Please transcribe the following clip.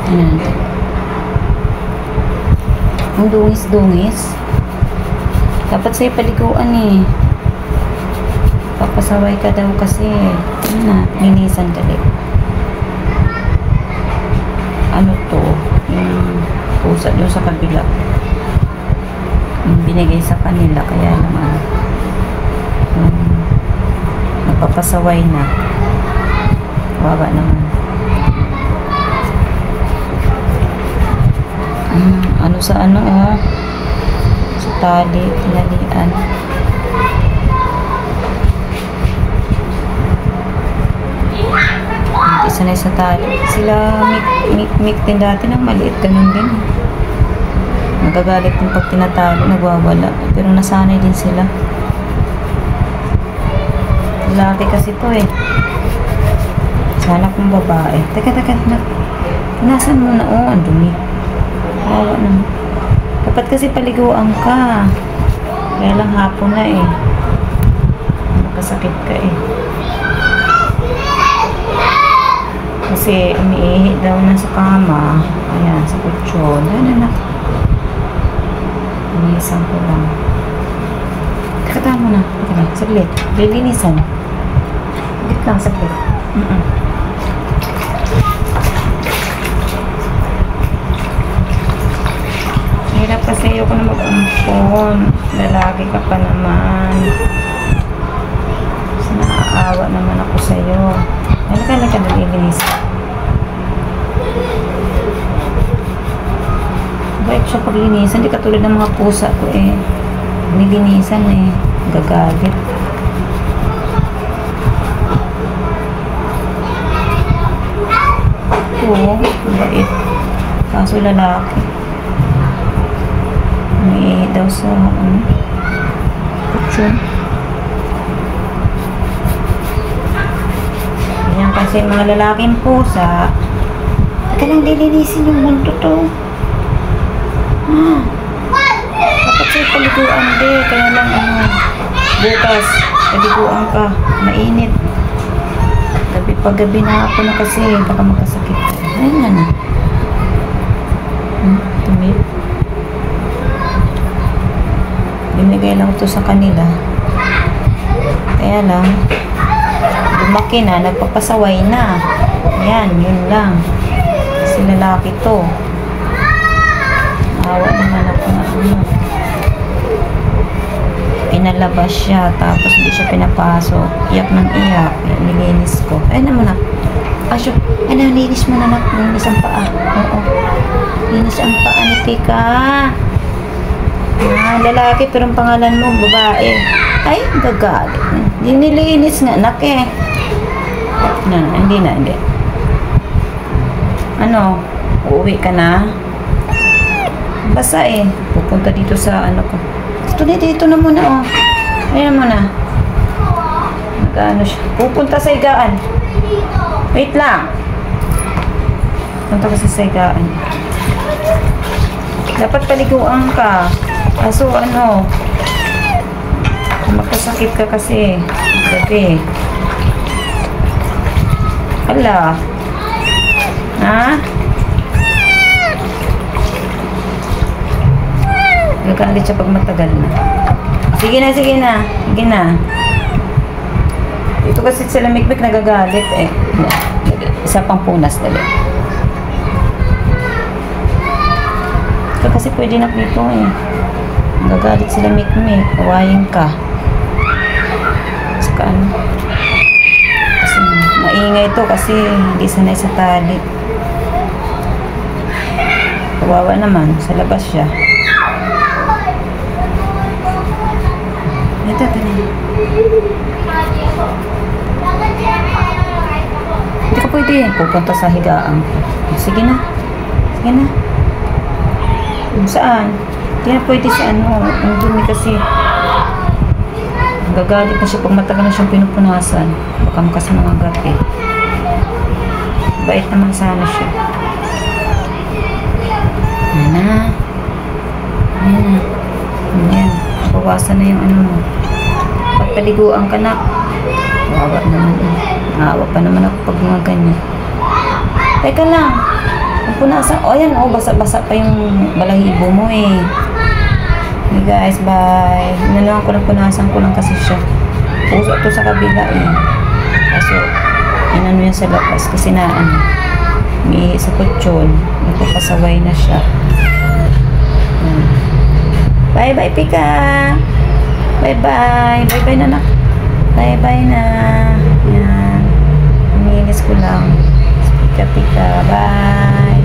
Ayan. Ang dungis-dungis. Dapat sa'yo paliguan eh. Papasaway ka daw kasi. Ano na, linisan dali. Ano to? Yung pusa doon sa kabila. Yung binigay sa kanila. Kaya naman napapasaway na. Wawa naman. Ano sa ano sa tali, tinalian. Hindi sanay sa tali. Sila mik din dati ng maliit, ganun din. Nagagalit din pag tinatali, nagwawala. Pero nasanay din sila. Lalaki kasi to eh. Sana kung babae. Teka, nasan mo na? Ang dumi. Kawawa naman. Dapat kasi paliguan ka. Kaya lang hapon na eh. Makasakit ka eh. Kasi umiihi daw na sa kama. Ayan, sa kutsyon. Ayan, anak. Linisan ko lang. Kakata mo na. Teka, saglit. Lilinisan. Saglit lang, saglit. Hirap kasi ayoko na mag-umpon. Lalaki ka pa naman. Kasi naaawa naman ako sa'yo. Halika nalilinis. Bait siya paglinisan. Hindi katulad ng mga pusa ko eh. Nilinisan eh. Gagalit. Oo. Bait. Kaso lalaki. May daw sa kutsyon. Ganyan kasi mga lalaking pusa. Teka lang, lilinisin yung mundo to. Dapat sa'yo paliguan de. Kaya lang bukas paliguan ka. Mainit. Pag-gabi na ako na kasi baka magkasakit ka. Ayun na na. Tumit. Binigay lang ito sa kanila. Kaya lang lumaki na, nagpapasaway na. Ayan, yun lang. Kasi lalaki to. Awa naman ako na pinalabas siya, tapos hindi siya pinapasok. Iyak ng iyak. Nilinis ko. Ay naman na. Asyo, linis mo na na. Linis ang paa. Oo. Linis ang paa ni Tika. Lalaki pero ang pangalan mo babae. Ay, gagalit. Nilinis nga anak eh. Hindi na. Ano? Uuwi ka na? Basa eh. Pupunta dito sa ano ko. Dito na muna oh. Ayan muna. Nag-ano siya. Pupunta sa higaan. Wait lang. Punta kasi sa higaan. Dapat paliguan ka. Kaso ano, magkasakit ka kasi gabi. Hala. Ha? Nagkakalit siya pag matagal na. Sige na. Ito kasi sila mikmik nagagalit eh. Isa pang punas dali. Ito kasi pwede na dito eh. Nagagalit sila mikmik. Awayin ka. Saka ano. Kasi maingay ito kasi hindi sanay sa tali. Kawawa naman. Sa labas siya. Ito. Hindi ka pwede pupunta sa higaan. Sige na. Saan? Hindi na pwede sa ano. Ang dumi kasi. Gagalit na siya pag matagal na siyang pinupunasan. Baka kasi mga gabi. Bait naman sana siya. Ayan. Bawasan na yung ano mo. Pagpaliguan ka na. Wawa naman eh. Naawa pa naman ako pag mga ganyan. Teka lang. Punasan. O, yan, oh, basa-basa pa yung balahibo mo eh. Okay guys, bye. Inanuhan ko lang, punasan ko lang kasi siya. Puso to sa kabila eh. Kaso, inano yan sa labas kasi na ano, may sa kutsyon. Nagpapasaway na siya. Bye-bye, Pika. Bye-bye. Bye-bye na, nak. Bye-bye na. Yan. Inilis ko lang. Pika-pika. Bye.